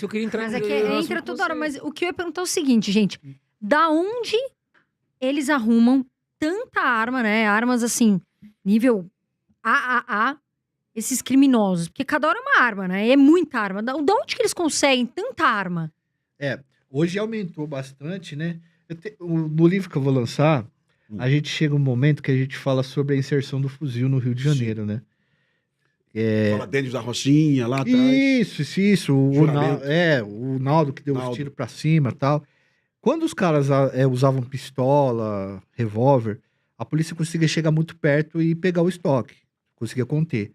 Eu queria entrar Mas no é que assunto entra com toda hora. você. Mas o que eu ia perguntar é o seguinte, gente. Da onde eles arrumam tanta arma, né? Armas assim, nível AAA, esses criminosos. Porque cada hora é uma arma, né? É muita arma. Da onde que eles conseguem tanta arma? Hoje aumentou bastante, né? No livro que eu vou lançar, a gente chega um momento que a gente fala sobre a inserção do fuzil no Rio de Janeiro, né? Fala Denis da Rocinha lá atrás. Isso. Juramento. O Naldo que deu os Naldo. tiros pra cima e tal. Quando os caras usavam pistola, revólver, a polícia conseguia chegar muito perto e pegar o estoque. Conseguia conter.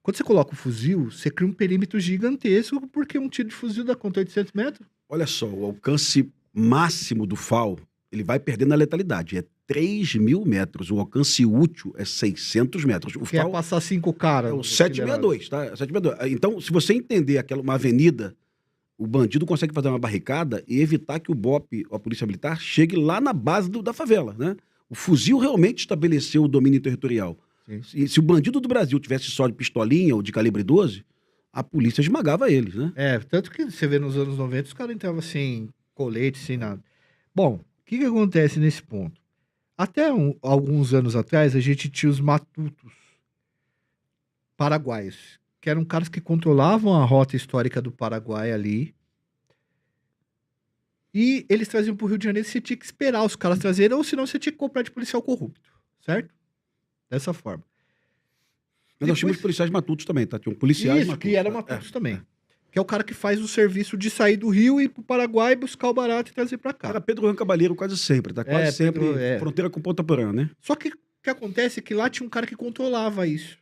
Quando você coloca o fuzil, você cria um perímetro gigantesco, porque um tiro de fuzil dá conta 800 metros. Olha só, o alcance máximo do FAL, ele vai perdendo a letalidade. É 3.000 metros. O alcance útil é 600 metros. O Quer FAL passar 5 caras. é o 762, tá? 762. Então, se você entender uma avenida, o bandido consegue fazer uma barricada e evitar que o BOP, a Polícia Militar, chegue lá na base da favela, né? O fuzil realmente estabeleceu o domínio territorial. Sim. E se o bandido do Brasil tivesse só de pistolinha ou de calibre 12, a polícia esmagava eles, né? Tanto que você vê nos anos 90, os caras entravam sem colete, sem nada. Bom, o que acontece nesse ponto? Até alguns anos atrás, a gente tinha os matutos paraguaios, que eram caras que controlavam a rota histórica do Paraguai ali. E eles traziam pro Rio de Janeiro, você tinha que esperar os caras trazerem, ou senão você tinha que comprar de policial corrupto, certo? Dessa forma. Mas nós tínhamos policiais matutos também, tá? Tinham policiais Isso, matutos. que era matutos também. Que é o cara que faz o serviço de sair do Rio e ir pro Paraguai, buscar o barato e trazer pra cá. Era Pedro Juan Cabaleiro quase sempre, tá? Quase sempre fronteira com Ponta Porã, né? Só que o que acontece é que lá tinha um cara que controlava isso.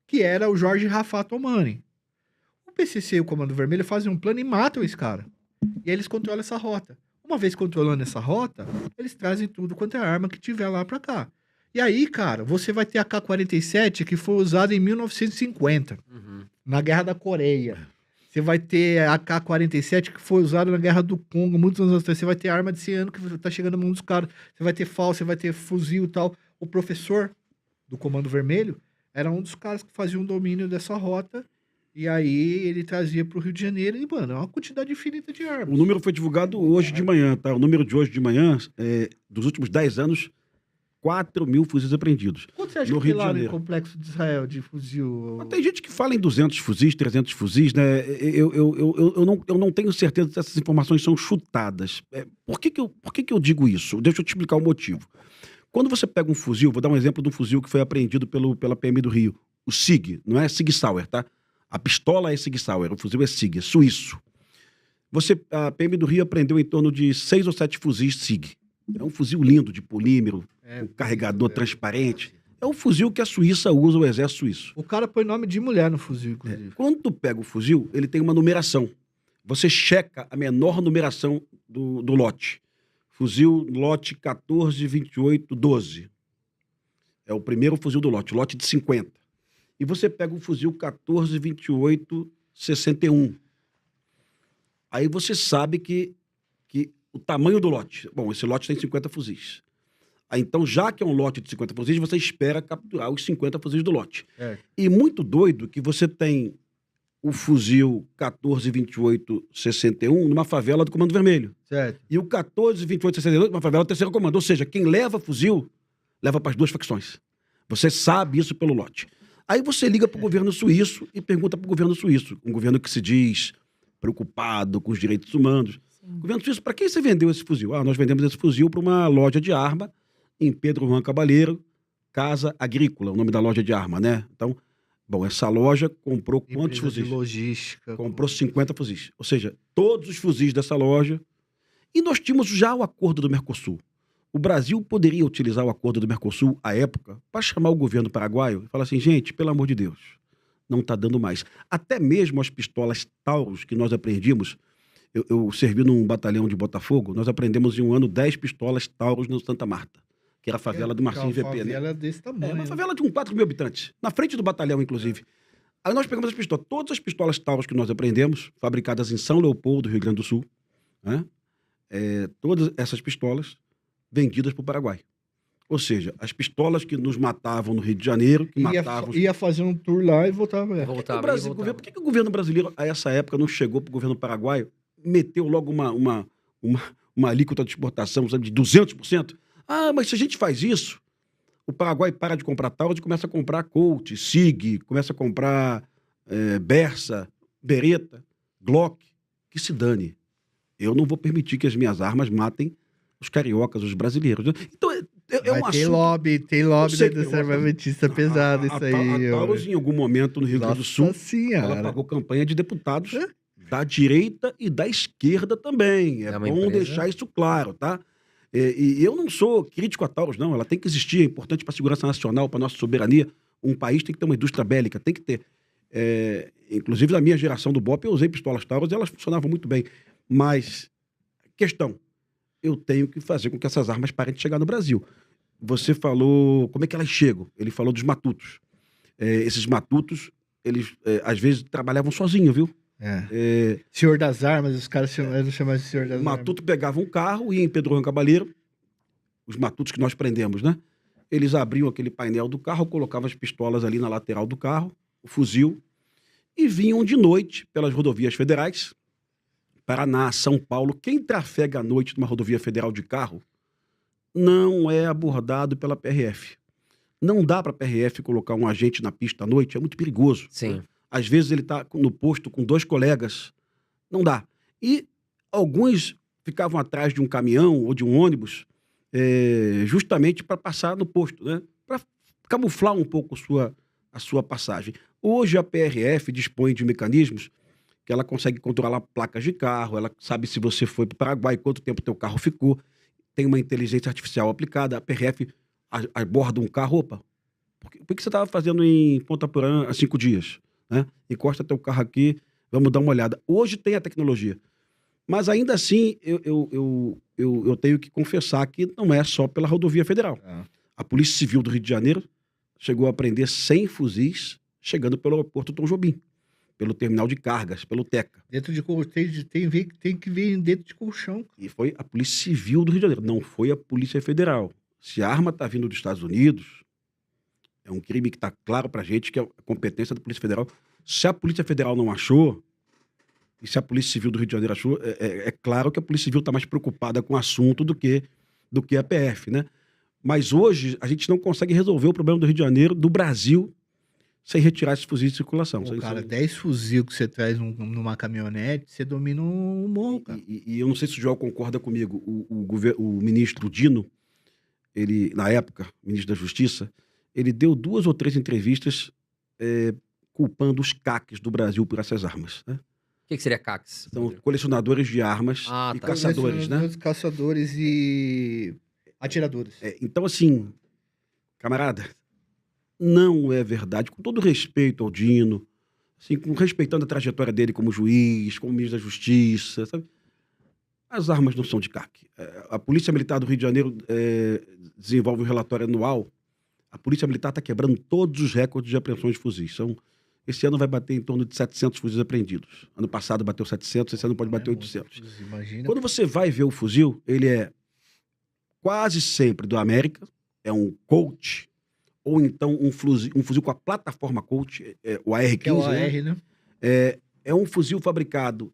Que era o Jorge Rafato Omani. O PCC e o Comando Vermelho fazem um plano e matam esse cara. E aí eles controlam essa rota. Uma vez controlando essa rota, eles trazem tudo quanto é arma que tiver lá pra cá. E aí, cara, você vai ter a K-47 que foi usada em 1950, na Guerra da Coreia. Você vai ter a K-47 que foi usada na Guerra do Congo, muitos anos atrás. Você vai ter arma de 100 anos que tá chegando na mão dos caras. Você vai ter FAL, você vai ter fuzil e tal. O professor do Comando Vermelho era um dos caras que fazia um domínio dessa rota. E aí ele trazia pro Rio de Janeiro e, mano, é uma quantidade infinita de armas. O número foi divulgado hoje de manhã, tá? O número de hoje de manhã, dos últimos 10 anos, 4.000 fuzis apreendidos. Quanto você acha no que Rio tem de lá no Janeiro. Complexo de Israel de fuzil? Mas tem gente que fala em 200 fuzis, 300 fuzis, né? Eu não tenho certeza se essas informações são chutadas. Por que que eu digo isso? Deixa eu te explicar o motivo. Quando você pega um fuzil, vou dar um exemplo de um fuzil que foi apreendido pela PM do Rio. O SIG, não é SIG Sauer, tá? A pistola é SIG Sauer, o fuzil é SIG, é suíço. A PM do Rio apreendeu em torno de 6 ou 7 fuzis SIG. É um fuzil lindo, de polímero, com carregador transparente. É um fuzil que a Suíça usa, o exército suíço. O cara põe nome de mulher no fuzil, inclusive. Quando tu pega o fuzil, ele tem uma numeração. Você checa a menor numeração do lote. Fuzil lote 142812. É o primeiro fuzil do lote de 50. E você pega o fuzil 142861. Aí você sabe que o tamanho do lote... Bom, esse lote tem 50 fuzis. Aí, então, já que é um lote de 50 fuzis, você espera capturar os 50 fuzis do lote. E muito doido que você tem o fuzil 142861 numa favela do Comando Vermelho. Certo. E o 142862 numa favela do Terceiro Comando. Ou seja, quem leva fuzil, leva para as duas facções. Você sabe isso pelo lote. Aí você liga para o governo suíço e pergunta para o governo suíço, um governo que se diz preocupado com os direitos humanos. Governo suíço, para quem você vendeu esse fuzil? Nós vendemos esse fuzil para uma loja de arma em Pedro Juan Cabaleiro, Casa Agrícola, o nome da loja de arma, né? Então, bom, essa loja comprou quantos fuzis? De logística. Comprou 50 fuzis. Ou seja, todos os fuzis dessa loja. E nós tínhamos já o acordo do Mercosul. O Brasil poderia utilizar o acordo do Mercosul, à época, para chamar o governo paraguaio e falar assim, gente, pelo amor de Deus, não está dando mais. Até mesmo as pistolas Taurus que nós apreendimos, eu servi num batalhão de Botafogo, nós apreendemos em um ano 10 pistolas Taurus no Santa Marta, que era a favela do Marcinho VP. Uma favela desse tamanho. Uma favela de 4.000 habitantes, na frente do batalhão, inclusive. Aí nós pegamos as pistolas, todas as pistolas Taurus que nós apreendemos, fabricadas em São Leopoldo, Rio Grande do Sul, né? Todas essas pistolas vendidas para o Paraguai. Ou seja, as pistolas que nos matavam no Rio de Janeiro, que matavam... Ia fazer um tour lá e voltava. Voltava, Por que o governo brasileiro, a essa época, não chegou para o governo paraguaio, meteu logo uma alíquota de exportação, sabe, de 200%? Ah, mas se a gente faz isso, o Paraguai para de comprar Taurus e começa a comprar Colt, Sig, começa a comprar Bersa, Beretta, Glock, que se dane. Eu não vou permitir que as minhas armas matem os cariocas, os brasileiros. Então, é um assunto... Tem lobby da sei, indústria eu- armamentista pesado isso aí. A Taurus, em algum momento, no Rio Grande do Sul, Nossa senhora. ela pagou campanha de deputados da direita e da esquerda também. É É uma bom empresa? deixar isso claro, tá? E eu não sou crítico a Taurus, não. Ela tem que existir, é importante para a segurança nacional, para a nossa soberania. Um país tem que ter uma indústria bélica, tem que ter. Inclusive, na minha geração do BOP, eu usei pistolas Taurus e elas funcionavam muito bem. Mas, questão, eu tenho que fazer com que essas armas parem de chegar no Brasil. Você falou como é que elas chegam. Ele falou dos matutos. Esses matutos, eles às vezes trabalhavam sozinhos, viu? Senhor das Armas, os caras chamavam de Senhor das O matuto pegava um carro, ia em Pedro Juan Cabaleiro, os matutos que nós prendemos, né? Eles abriam aquele painel do carro, colocavam as pistolas ali na lateral do carro, o fuzil, e vinham de noite pelas rodovias federais, Paraná, São Paulo. Quem trafega à noite numa rodovia federal de carro não é abordado pela PRF. Não dá para a PRF colocar um agente na pista à noite, é muito perigoso. Sim. Às vezes ele está no posto com 2 colegas. Não dá. E alguns ficavam atrás de um caminhão ou de um ônibus justamente para passar no posto, né? Para camuflar um pouco a sua passagem. Hoje a PRF dispõe de mecanismos que ela consegue controlar placas de carro, ela sabe se você foi para o Paraguai, quanto tempo teu carro ficou, tem uma inteligência artificial aplicada, a PRF aborda um carro, opa, por que você estava fazendo em Ponta Porã há 5 dias? Né? Encosta teu carro aqui, vamos dar uma olhada. Hoje tem a tecnologia, mas ainda assim eu tenho que confessar que não é só pela rodovia federal. A Polícia Civil do Rio de Janeiro chegou a prender 100 fuzis chegando pelo aeroporto Tom Jobim, pelo terminal de cargas, pelo TECA. Dentro de tem que vir dentro de colchão. E foi a Polícia Civil do Rio de Janeiro, não foi a Polícia Federal. Se a arma está vindo dos Estados Unidos, é um crime que está claro para a gente que é a competência da Polícia Federal. Se a Polícia Federal não achou, e se a Polícia Civil do Rio de Janeiro achou, é claro que a Polícia Civil está mais preocupada com o assunto do que a PF, né? Mas hoje a gente não consegue resolver o problema do Rio de Janeiro, do Brasil, sem retirar esses fuzis de circulação. Pô, cara, 10 fuzil que você traz numa caminhonete, você domina um morro, cara. E eu não sei se o Joel concorda comigo. O ministro Dino, ele, na época, ministro da Justiça, ele deu 2 ou 3 entrevistas culpando os CACs do Brasil por essas armas. Né? O que seria CACs? São colecionadores de armas Ah, e tá. caçadores, né? Caçadores e atiradores. Então, assim, camarada, não é verdade. Com todo respeito ao Dino, assim, respeitando a trajetória dele como juiz, como ministro da Justiça, sabe? As armas não são de CAC. A Polícia Militar do Rio de Janeiro desenvolve um relatório anual. A Polícia Militar está quebrando todos os recordes de apreensões de fuzis. Esse ano vai bater em torno de 700 fuzis apreendidos. Ano passado bateu 700, esse ano pode bater 800. Imagina. Quando você vai ver o fuzil, ele é quase sempre do América, é um Colt, ou então um fuzil com a plataforma Colt, o AR-15. Que é o AR, né? É um fuzil fabricado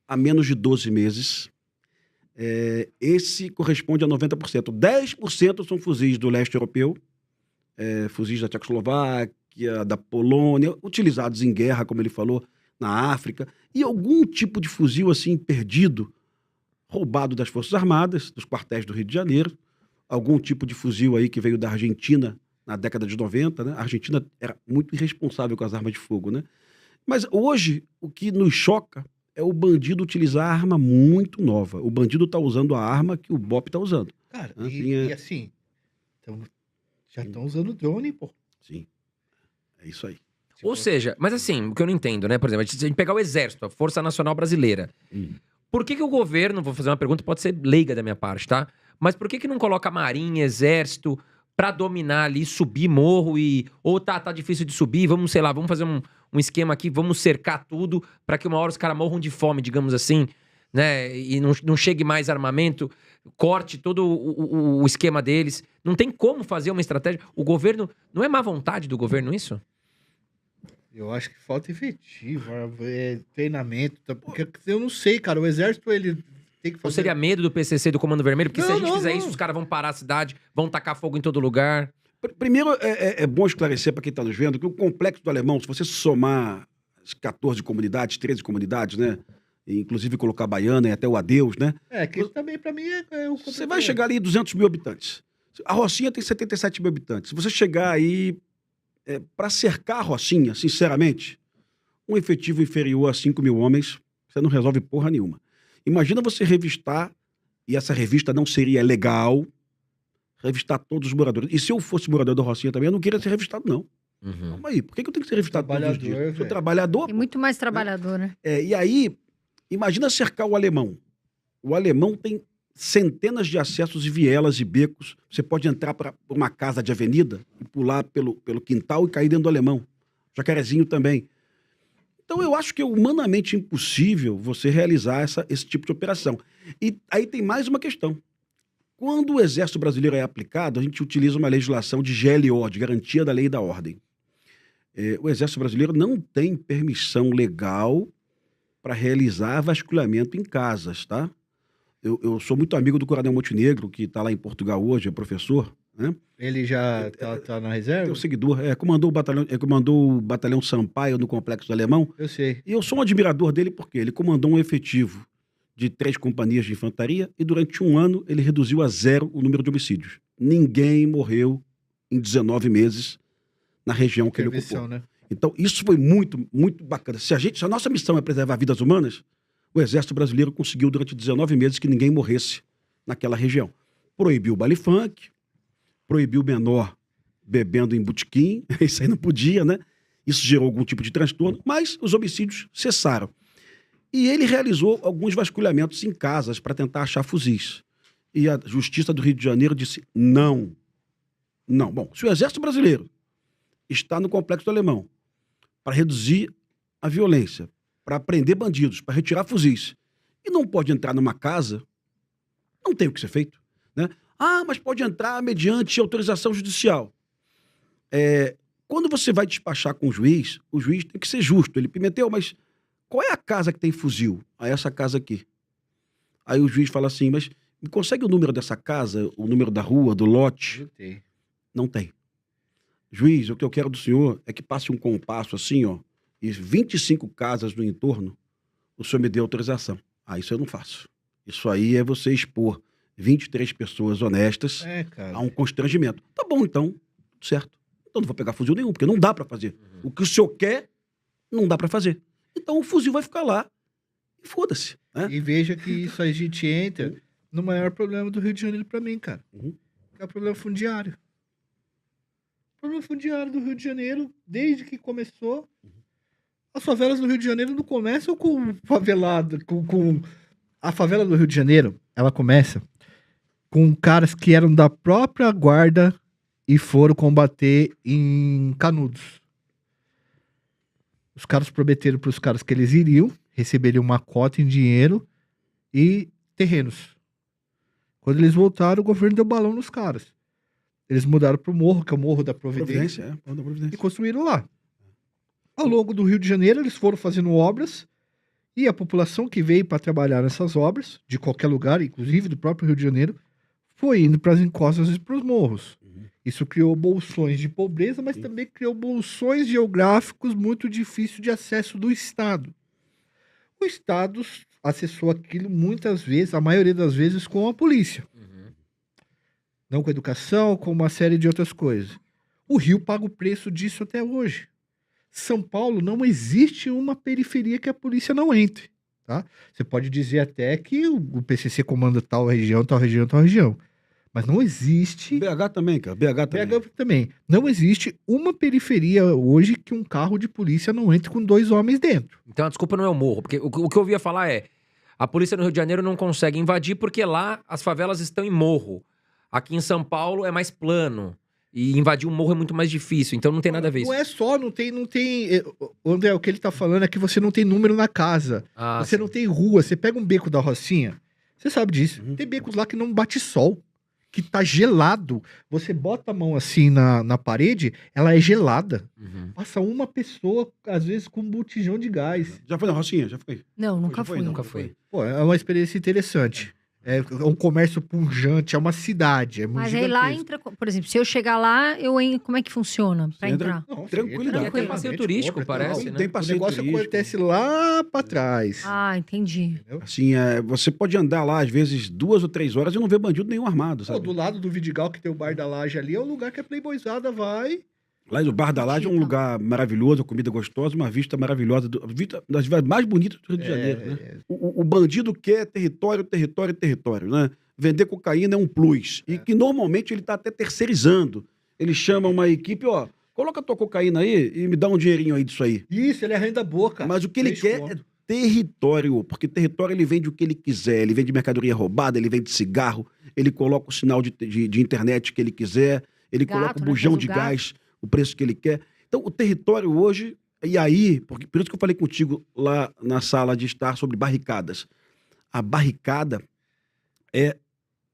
há menos de 12 meses. Esse corresponde a 90%. 10% são fuzis do leste europeu, fuzis da Tchecoslováquia, da Polônia, utilizados em guerra, como ele falou, na África, e algum tipo de fuzil assim perdido, roubado das Forças Armadas, dos quartéis do Rio de Janeiro, algum tipo de fuzil aí que veio da Argentina na década de 90, né? A Argentina era muito irresponsável com as armas de fogo, né? Mas hoje, o que nos choca é o bandido utilizar arma muito nova. O bandido está usando a arma que o BOP está usando. Cara, Assim, e assim, já estão usando drone, pô. Sim, é isso aí. Ou seja, mas assim, o que eu não entendo, né? Por exemplo, se a gente pegar o Exército, a Força Nacional Brasileira, por que o governo, vou fazer uma pergunta, pode ser leiga da minha parte, tá? Mas por que não coloca Marinha, Exército, pra dominar ali, subir morro ou tá difícil de subir, vamos, sei lá, vamos fazer um esquema aqui, vamos cercar tudo pra que uma hora os caras morram de fome, digamos assim, né? E não chegue mais armamento, corte todo o esquema deles. Não tem como fazer uma estratégia. O governo... Não é má vontade do governo isso? Eu acho que falta efetivo, treinamento. Porque eu não sei, cara. O exército, ele tem que fazer... Ou seria medo do PCC, do Comando Vermelho? Porque se a Não, gente não, fizer não. isso, os caras vão parar a cidade, vão tacar fogo em todo lugar. Primeiro, é bom esclarecer para quem está nos vendo que o Complexo do Alemão, se você somar as 14 comunidades, 13 comunidades, né? E, inclusive colocar a Baiana e até o Adeus, né? Que isso também, pra mim, é o... Você vai chegar ali em 200 mil habitantes. A Rocinha tem 77 mil habitantes. Se você chegar aí, para cercar a Rocinha, sinceramente, um efetivo inferior a 5 mil homens, você não resolve porra nenhuma. Imagina você revistar, e essa revista não seria legal, revistar todos os moradores. E se eu fosse morador da Rocinha também, eu não queria ser revistado, não. Uhum. Calma aí, por que eu tenho que ser revistado todos os dias? Trabalhador, Sou velho. trabalhador. Tem muito mais trabalhador, né? E aí, imagina cercar o Alemão. O Alemão tem centenas de acessos e vielas e becos. Você pode entrar para uma casa de avenida e pular pelo quintal e cair dentro do Alemão. Jacarezinho também. Então, eu acho que é humanamente impossível você realizar esse tipo de operação. E aí tem mais uma questão. Quando o Exército Brasileiro é aplicado, a gente utiliza uma legislação de GLO, de Garantia da Lei e da Ordem. O Exército Brasileiro não tem permissão legal para realizar vasculhamento em casas, tá? Eu sou muito amigo do Coronel Montenegro, que está lá em Portugal hoje, é professor, né? Ele já tá na reserva? Tem um seguidor, comandou o batalhão Sampaio no Complexo do Alemão. Eu sei. E eu sou um admirador dele porque ele comandou um efetivo de 3 companhias de infantaria e durante 1 ano ele reduziu a 0 o número de homicídios. Ninguém morreu em 19 meses na região que ele ocupou. Né? Então, isso foi muito, muito bacana. Se a nossa missão é preservar vidas humanas, o Exército Brasileiro conseguiu, durante 19 meses, que ninguém morresse naquela região. Proibiu o baile funk, proibiu o menor bebendo em botequim, isso aí não podia, né? Isso gerou algum tipo de transtorno, mas os homicídios cessaram. E ele realizou alguns vasculhamentos em casas para tentar achar fuzis. E a Justiça do Rio de Janeiro disse não. Não. Bom, se o Exército Brasileiro está no Complexo do Alemão para reduzir a violência, para prender bandidos, para retirar fuzis, e não pode entrar numa casa, não tem o que ser feito, né? Ah, mas pode entrar mediante autorização judicial. Quando você vai despachar com o juiz tem que ser justo. Ele, Pimentel, mas qual é a casa que tem fuzil? Ah, essa casa aqui. Aí o juiz fala assim, mas me consegue o número dessa casa, o número da rua, do lote? Eu tenho. Não tem. Juiz, o que eu quero do senhor é que passe um compasso assim, ó, e 25 casas no entorno, o senhor me dê autorização. Ah, isso eu não faço. Isso aí é você expor 23 pessoas honestas Cara. a um constrangimento. Tá bom, então, certo. Então não vou pegar fuzil nenhum, porque não dá pra fazer. O que o senhor quer, não dá pra fazer. Então o fuzil vai ficar lá e foda-se, né? E veja que isso a gente entra no maior problema do Rio de Janeiro pra mim, cara. Que é o problema fundiário. O problema fundiário do Rio de Janeiro, desde que começou, as favelas do Rio de Janeiro não começam com favelado, A favela do Rio de Janeiro, ela começa com caras que eram da própria guarda e foram combater em Canudos. Os caras prometeram para os caras que eles iriam, receberiam uma cota em dinheiro e terrenos. Quando eles voltaram, o governo deu balão nos caras. Eles mudaram para o morro, que é o Morro da Providência, Morro da Providência. e construíram lá. Ao longo do Rio de Janeiro, eles foram fazendo obras e a população que veio para trabalhar nessas obras, de qualquer lugar, inclusive do próprio Rio de Janeiro, foi indo para as encostas e para os morros. Isso criou bolsões de pobreza, mas também criou bolsões geográficos muito difíceis de acesso do Estado. O Estado acessou aquilo muitas vezes, a maioria das vezes, com a polícia. Não com a educação, com uma série de outras coisas. O Rio paga o preço disso até hoje. São Paulo não existe uma periferia que a polícia não entre. Tá? Você pode dizer até que o PCC comanda tal região, tal região, tal região. Mas não existe... BH também, cara. BH também. Não existe uma periferia hoje que um carro de polícia não entre com 2 homens dentro. Então a desculpa não é o morro, porque o que eu ouvia falar é a polícia no Rio de Janeiro não consegue invadir porque lá as favelas estão em morro. Aqui em São Paulo é mais plano. E invadir um morro é muito mais difícil, então não tem nada a ver isso. Não é só, não tem... André, o que ele tá falando é que você não tem número na casa. Ah, você sim. não tem rua. Você pega um beco da Rocinha, você sabe disso. Tem becos lá que não bate sol. que tá gelado. Você bota a mão assim na parede, ela é gelada. Uhum. Passa uma pessoa, às vezes, com um botijão de gás. Já foi na Rocinha? Já foi? Não, nunca Já foi, fui. Nunca foi. Pô, é uma experiência interessante. É um comércio pujante, é uma cidade. É muito Mas aí lá gigantesco. entra, por exemplo, se eu chegar lá, como é que funciona pra Você entra- entrar? Não, Tranquilidade. entra, Tem passeio gente, turístico, compra, parece, tal. né? Tem O passeio negócio turístico. acontece lá pra trás. Ah, entendi. Assim, você pode andar lá, às vezes, 2 ou 3 horas e não ver bandido nenhum armado, Pô, sabe? do lado do Vidigal, que tem o Bar da Laje ali, é o lugar que a Playboyzada vai. Lá no Bar da Laje é um Chica. lugar maravilhoso, comida gostosa, uma vista maravilhosa, vista das cidades mais bonitas do Rio de Janeiro, né? O bandido quer território, território, território, né? Vender cocaína é um plus. E que normalmente ele está até terceirizando. Ele chama uma equipe, ó, coloca a tua cocaína aí e me dá um dinheirinho aí disso aí. Isso, ele arrenda a boca. Mas o que ele 3 quer conto. é território, porque território ele vende o que ele quiser, ele vende mercadoria roubada, ele vende cigarro, ele coloca o sinal de internet que ele quiser, ele Gato, coloca o né? bujão Faz o de gato. gás, o preço que ele quer. Então, o território hoje, e aí, por isso que eu falei contigo lá na sala de estar sobre barricadas. A barricada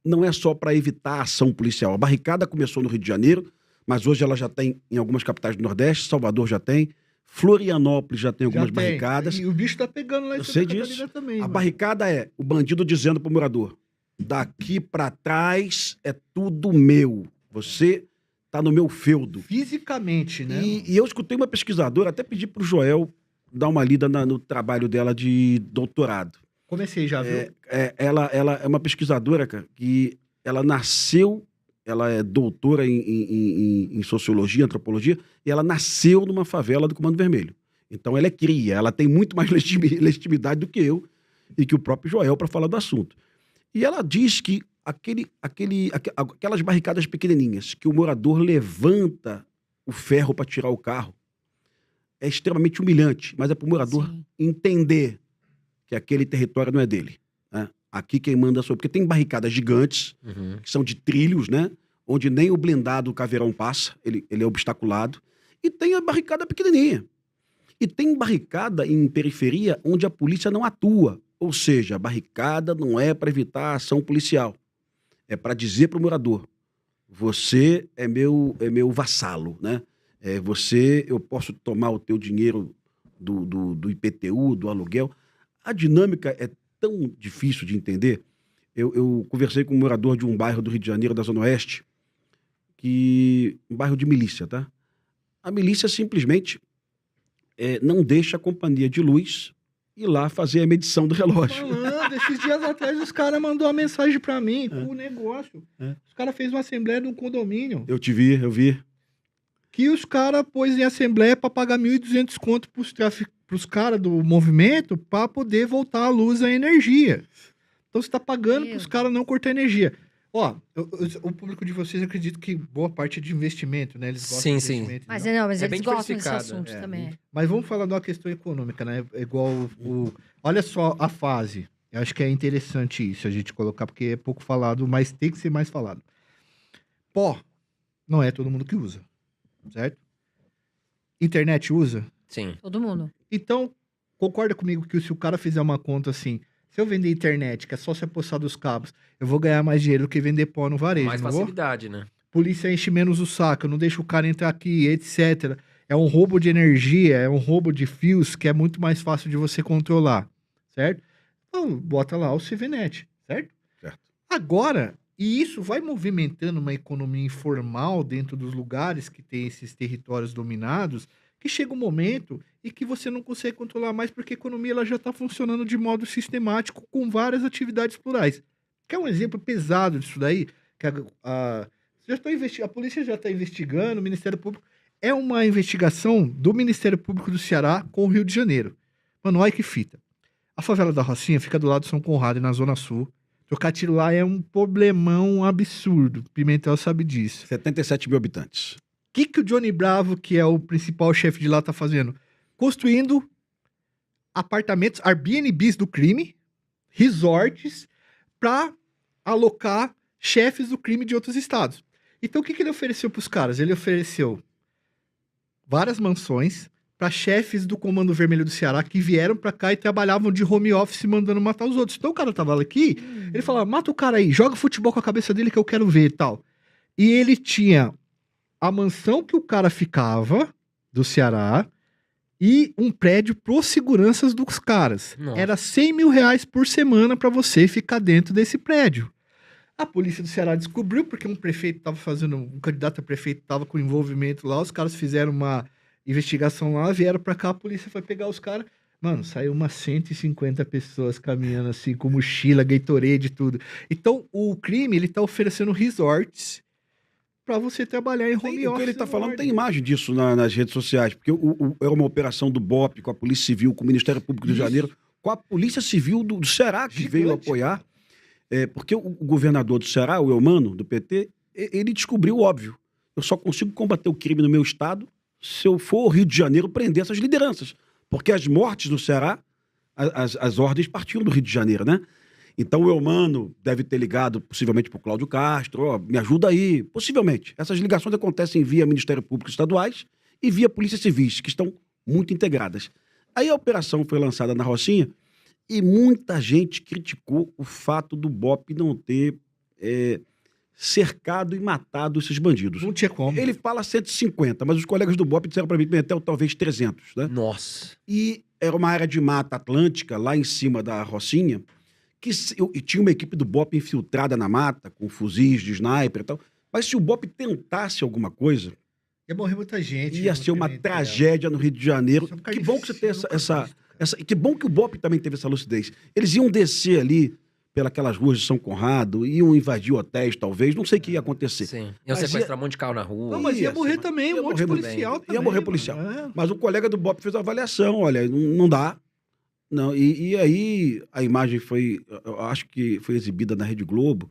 não é só para evitar a ação policial. A barricada começou no Rio de Janeiro, mas hoje ela já tem em algumas capitais do Nordeste, Salvador já tem, Florianópolis já tem algumas Já tem. barricadas. E o bicho tá pegando lá em Eu Santa sei Catarina disso. também. A mano. barricada é o bandido dizendo pro morador: daqui pra trás é tudo meu. Você tá no meu feudo. Fisicamente, né? E eu escutei uma pesquisadora, até pedi pro Joel dar uma lida no trabalho dela de doutorado. Comecei já, viu? Ela é uma pesquisadora, cara, que ela nasceu, ela é doutora em sociologia, antropologia, e ela nasceu numa favela do Comando Vermelho. Então ela é cria, ela tem muito mais legitimidade do que eu e que o próprio Joel para falar do assunto. E ela diz que aquelas barricadas pequenininhas que o morador levanta o ferro para tirar o carro é extremamente humilhante, mas é para o morador Sim. entender que aquele território não é dele. Né? Aqui quem manda sou... Porque tem barricadas gigantes, Uhum. que são de trilhos, né? Onde nem o blindado do caveirão passa, ele é obstaculado. E tem a barricada pequenininha. E tem barricada em periferia onde a polícia não atua. Ou seja, a barricada não é para evitar a ação policial. É para dizer para o morador: você é meu vassalo, né? Eu posso tomar o teu dinheiro do IPTU, do aluguel. A dinâmica é tão difícil de entender. Eu conversei com um morador de um bairro do Rio de Janeiro, da Zona Oeste, um bairro de milícia, tá? A milícia simplesmente não deixa a companhia de luz ir lá fazer a medição do relógio. Falando, esses dias atrás os caras mandaram uma mensagem pra mim com o negócio. Os caras fez uma assembleia de um condomínio. Eu vi. Que os caras pôs em assembleia pra pagar 1.200 conto pros caras do movimento pra poder voltar a luz à energia. Então você tá pagando pros caras não cortar energia. Ó, o público de vocês, eu acredito que boa parte é de investimento, né? Eles gostam Sim, de sim. investimento. Mas, não? mas É eles bem gostam desse diversificado, assunto também. Mas vamos falar de uma questão econômica, né? É igual olha só a fase. Eu acho que é interessante isso, a gente colocar, porque é pouco falado, mas tem que ser mais falado. Pó, não é todo mundo que usa, certo? Internet usa? Sim. Todo mundo. Então, concorda comigo que se o cara fizer uma conta assim, se eu vender internet, que é só se apossar dos cabos, eu vou ganhar mais dinheiro do que vender pó no varejo, Mais não vou? facilidade, né? Polícia enche menos o saco, eu não deixo o cara entrar aqui, etc. É um roubo de energia, é um roubo de fios que é muito mais fácil de você controlar, certo? Então, bota lá o CVNet, certo? Certo. Agora, e isso vai movimentando uma economia informal dentro dos lugares que tem esses territórios dominados, que chega um momento e que você não consegue controlar mais porque a economia ela já está funcionando de modo sistemático com várias atividades plurais. Quer um exemplo pesado disso daí? Que a polícia já está investigando, o Ministério Público. É uma investigação do Ministério Público do Ceará com o Rio de Janeiro. Mano, olha que fita. A favela da Rocinha fica do lado de São Conrado, na Zona Sul. Trocar tiro lá é um problemão absurdo. Pimentel sabe disso. 77 mil habitantes. O que o Johnny Bravo, que é o principal chefe de lá, tá fazendo? Construindo apartamentos, Airbnbs do crime, resorts, para alocar chefes do crime de outros estados. Então, o que ele ofereceu pros caras? Ele ofereceu várias mansões para chefes do Comando Vermelho do Ceará que vieram pra cá e trabalhavam de home office mandando matar os outros. Então o cara tava aqui, ele falava, mata o cara aí, joga futebol com a cabeça dele que eu quero ver e tal. E ele tinha a mansão que o cara ficava, do Ceará, e um prédio pros seguranças dos caras. Nossa. Era 100 mil reais por semana pra você ficar dentro desse prédio. A polícia do Ceará descobriu, porque um prefeito tava fazendo, um candidato a prefeito tava com envolvimento lá, os caras fizeram uma investigação lá, vieram pra cá, a polícia foi pegar os caras. Mano, saiu umas 150 pessoas caminhando assim, com mochila, Gatorade e tudo. Então, o crime, ele tá oferecendo resorts pra você trabalhar em home O office. que ele tá no falando ordem. tem imagem disso nas redes sociais, porque era uma operação do BOP com a Polícia Civil, com o Ministério Público do Rio de Janeiro, com a Polícia Civil do Ceará, que veio Gigante. apoiar. Porque o governador do Ceará, o Eumano, do PT, ele descobriu o óbvio. Eu só consigo combater o crime no meu estado se eu for ao Rio de Janeiro prender essas lideranças. Porque as mortes no Ceará, as ordens partiam do Rio de Janeiro, né? Então o Eumano deve ter ligado possivelmente para o Cláudio Castro, ó, me ajuda aí. Possivelmente. Essas ligações acontecem via Ministério Público Estaduais e via Polícia Civis, que estão muito integradas. Aí a operação foi lançada na Rocinha e muita gente criticou o fato do BOP não ter cercado e matado esses bandidos. Não tinha como. Ele fala 150, mas os colegas do BOP disseram para mim, Pimentel, talvez 300, né? Nossa. E era uma área de mata atlântica, lá em cima da Rocinha, e tinha uma equipe do BOP infiltrada na mata, com fuzis de sniper e tal. Mas se o BOP tentasse alguma coisa, Ia morrer muita gente. ia ser uma tragédia no Rio de Janeiro. Isso é um Que bom que você tem difícil, que bom que o BOP também teve essa lucidez. Eles iam descer ali pelas ruas de São Conrado, iam invadir hotéis, talvez, não sei o que ia acontecer. Sim. Iam Mas sequestrar um monte de carro na rua. Não, mas ia morrer Ia também, um monte de morrer policial também. Ia morrer policial. mano. Mas o colega do BOP fez a avaliação, olha, não dá. Não, e aí a imagem foi, eu acho que foi exibida na Rede Globo,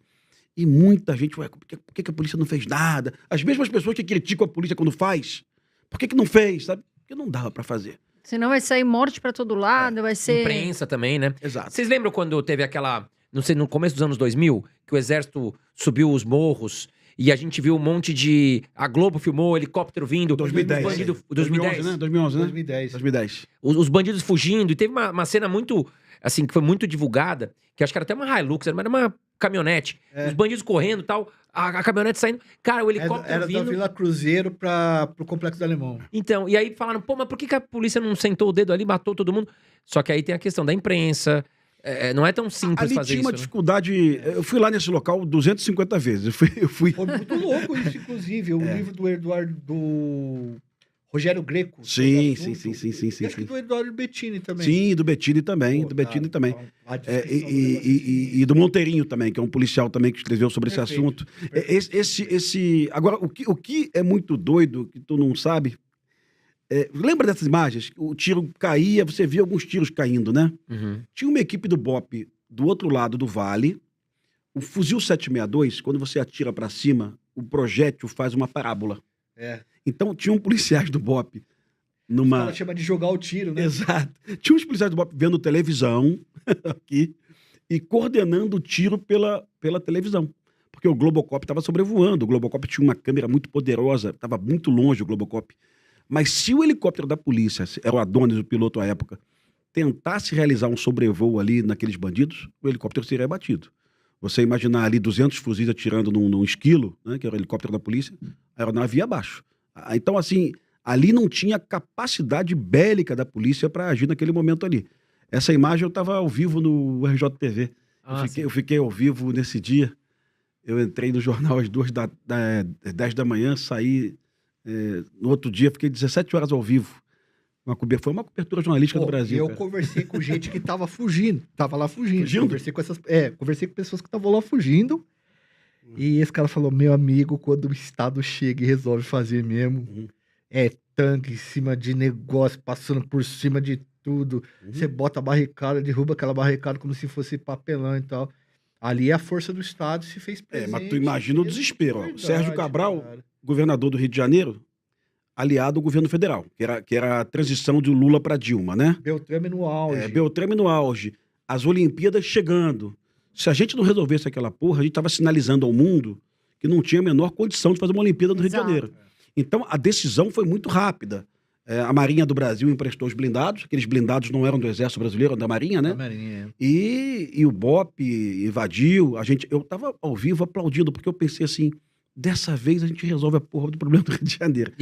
e muita gente, ué, por que a polícia não fez nada? As mesmas pessoas que criticam a polícia quando faz, por que não fez, sabe? Porque não dava pra fazer. Senão vai sair morte pra todo lado, vai ser... Imprensa também, né? Exato. Vocês lembram quando teve aquela, não sei, no começo dos anos 2000, que o exército subiu os morros e a gente viu um monte de... A Globo filmou helicóptero vindo. 2010. Os bandidos, 2010. 2011, né? 2010. 2010. Os bandidos fugindo. E teve uma cena muito, assim, que foi muito divulgada, que acho que era até uma Hilux, era uma caminhonete. Os bandidos correndo e tal, a caminhonete saindo. Cara, o helicóptero Era vindo... da Vila Cruzeiro pro Complexo do Alemão. Então, e aí falaram, pô, mas por que a polícia não sentou o dedo ali, matou todo mundo? Só que aí tem a questão da imprensa, não é tão simples Ali fazer tinha isso, uma né? dificuldade. Eu fui lá nesse local 250 vezes. Eu fui. Foi muito louco isso, inclusive. O livro do Eduardo, do Rogério Greco. Sim, sobre o sim, assunto. sim, sim, sim, E acho que sim. do Eduardo Bettini também. Sim, do Bettini também. Pô, Do Bettini cara, também. a descrição do negócio. E do Monteirinho também, que é um policial também que escreveu sobre esse Perfeito, assunto. perfeito. Agora, o que é muito doido, que tu não sabe, lembra dessas imagens? O tiro caía, você via alguns tiros caindo, né? Uhum. Tinha uma equipe do BOP do outro lado do vale, o fuzil 762, quando você atira pra cima, o projétil faz uma parábola. É. Então, tinham policiais do BOP numa... Ela chama de jogar o tiro, né? Exato. Tinha uns policiais do BOP vendo televisão aqui e coordenando o tiro pela televisão. Porque o Globocop estava sobrevoando. O Globocop tinha uma câmera muito poderosa, estava muito longe o Globocop. Mas se o helicóptero da polícia, era o Adonis, o piloto à época, tentasse realizar um sobrevoo ali naqueles bandidos, o helicóptero seria abatido. Você imaginar ali 200 fuzis atirando num esquilo, né, que era o helicóptero da polícia, a aeronave ia abaixo. Então, assim, ali não tinha capacidade bélica da polícia para agir naquele momento ali. Essa imagem eu estava ao vivo no RJTV. Eu fiquei ao vivo nesse dia. Eu entrei no jornal às 10 da manhã, saí no outro dia, fiquei 17 horas ao vivo. Foi uma cobertura jornalística do Brasil. Eu cara. conversei com gente que tava fugindo. Tava lá fugindo. Fugindo? Conversei com pessoas que estavam lá fugindo. E esse cara falou: meu amigo, quando o Estado chega e resolve fazer mesmo, é tanque em cima de negócio, passando por cima de tudo. Você bota a barricada, derruba aquela barricada como se fosse papelão e tal. Ali a força do Estado se fez presente. Mas tu imagina o mesmo, desespero. Ó. verdade, Sérgio Cabral, cara. governador do Rio de Janeiro, aliado ao governo federal, que era a transição de Lula para Dilma, né? Beltrame no auge. Beltrame no auge. As Olimpíadas chegando. Se a gente não resolvesse aquela porra, a gente estava sinalizando ao mundo que não tinha a menor condição de fazer uma Olimpíada no Rio de Exato. Janeiro. Então, a decisão foi muito rápida. A Marinha do Brasil emprestou os blindados. Aqueles blindados não eram do Exército Brasileiro, eram da Marinha, né? Da Marinha, é. E o BOP invadiu. Eu tava ao vivo aplaudindo, porque eu pensei assim, dessa vez a gente resolve a porra do problema do Rio de Janeiro. E aí